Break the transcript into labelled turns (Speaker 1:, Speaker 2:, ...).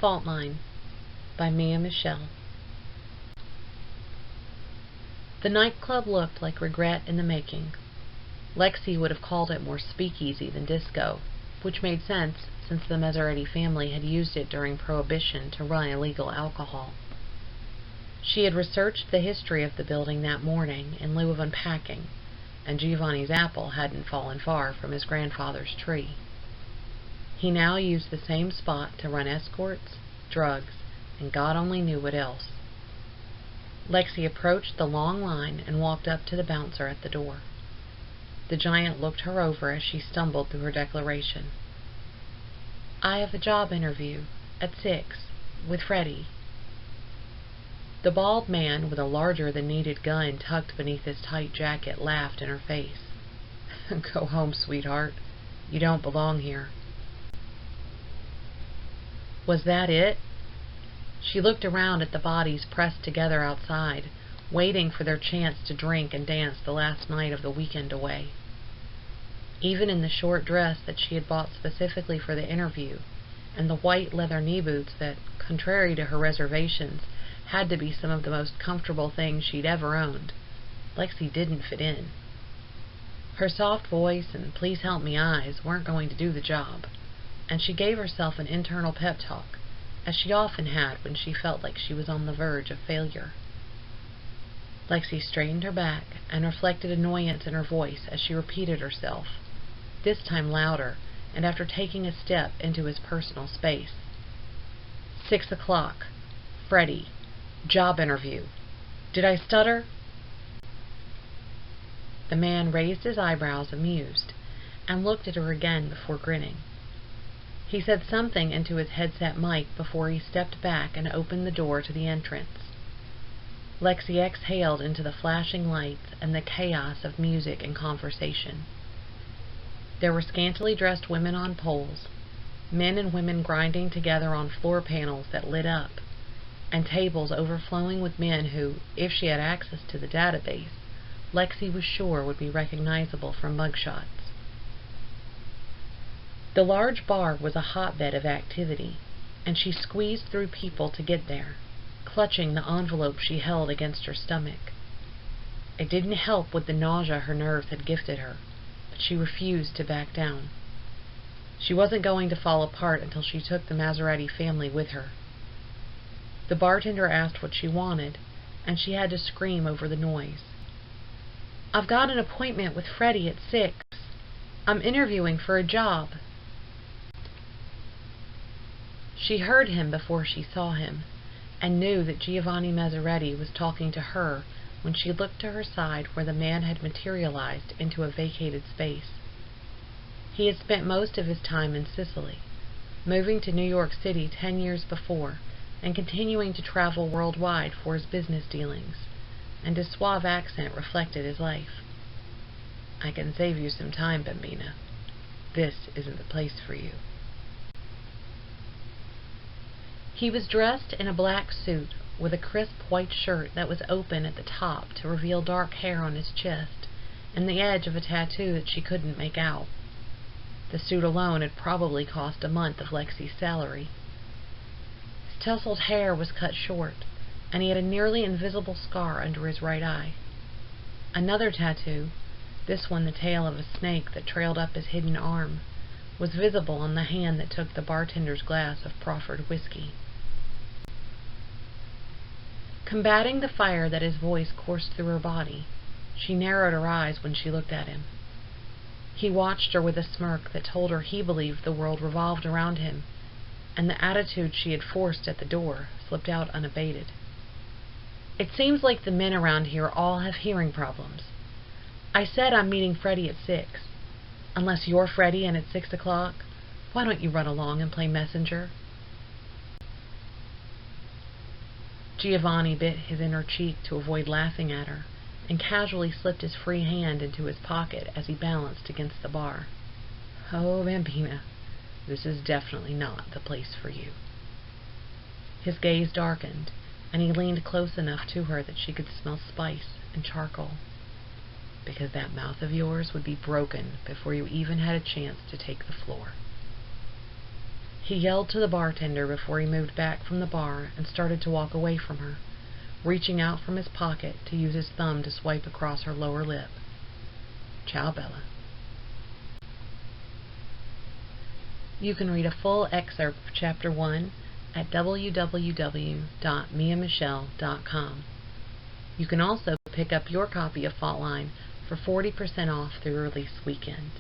Speaker 1: Faultline by Mia Michele. The nightclub looked like regret in the making. Lexi would have called it more speakeasy than disco, which made sense since the Maserati family had used it during Prohibition to run illegal alcohol. She had researched the history of the building that morning in lieu of unpacking, and Giovanni's apple hadn't fallen far from his grandfather's tree. He now used the same spot to run escorts, drugs, and God only knew what else. Lexi approached the long line and walked up to the bouncer at the door. The giant looked her over as she stumbled through her declaration. "I have a job interview at 6 with Freddie." The bald man with a larger-than-needed gun tucked beneath his tight jacket laughed in her face. "Go home, sweetheart. You don't belong here." Was that it? She looked around at the bodies pressed together outside, waiting for their chance to drink and dance the last night of the weekend away. Even in the short dress that she had bought specifically for the interview, and the white leather knee boots that, contrary to her reservations, had to be some of the most comfortable things she'd ever owned, Lexi didn't fit in. Her soft voice and "please help me" eyes weren't going to do the job, and she gave herself an internal pep talk, as she often had when she felt like she was on the verge of failure. Lexi straightened her back and reflected annoyance in her voice as she repeated herself, this time louder and after taking a step into his personal space. 6 o'clock. Freddie. Job interview. Did I stutter? The man raised his eyebrows, amused, and looked at her again before grinning. He said something into his headset mic before he stepped back and opened the door to the entrance. Lexi exhaled into the flashing lights and the chaos of music and conversation. There were scantily dressed women on poles, men and women grinding together on floor panels that lit up, and tables overflowing with men who, if she had access to the database, Lexi was sure would be recognizable from mugshots. The large bar was a hotbed of activity, and she squeezed through people to get there, clutching the envelope she held against her stomach. It didn't help with the nausea her nerves had gifted her, but she refused to back down. She wasn't going to fall apart until she took the Maserati family with her. The bartender asked what she wanted, and she had to scream over the noise. "I've got an appointment with Freddie at 6. I'm interviewing for a job." She heard him before she saw him, and knew that Giovanni Maserati was talking to her when she looked to her side where the man had materialized into a vacated space. He had spent most of his time in Sicily, moving to New York City 10 years before, and continuing to travel worldwide for his business dealings, and his suave accent reflected his life. "I can save you some time, Bambina. This isn't the place for you." He was dressed in a black suit with a crisp white shirt that was open at the top to reveal dark hair on his chest and the edge of a tattoo that she couldn't make out. The suit alone had probably cost a month of Lexi's salary. His tousled hair was cut short, and he had a nearly invisible scar under his right eye. Another tattoo, this one the tail of a snake that trailed up his hidden arm, was visible on the hand that took the bartender's glass of proffered whiskey. Combating the fire that his voice coursed through her body, she narrowed her eyes when she looked at him. He watched her with a smirk that told her he believed the world revolved around him, and the attitude she had forced at the door slipped out unabated. "It seems like the men around here all have hearing problems. I said I'm meeting Freddie at 6. Unless you're Freddie and it's 6 o'clock, why don't you run along and play messenger?" Giovanni bit his inner cheek to avoid laughing at her, and casually slipped his free hand into his pocket as he balanced against the bar. "Oh, Bambina, this is definitely not the place for you." His gaze darkened, and he leaned close enough to her that she could smell spice and charcoal. "Because that mouth of yours would be broken before you even had a chance to take the floor." He yelled to the bartender before he moved back from the bar and started to walk away from her, reaching out from his pocket to use his thumb to swipe across her lower lip. Ciao, Bella. You can read a full excerpt of Chapter 1 at www.miamichele.com. You can also pick up your copy of Faultline for 40% off through release weekend.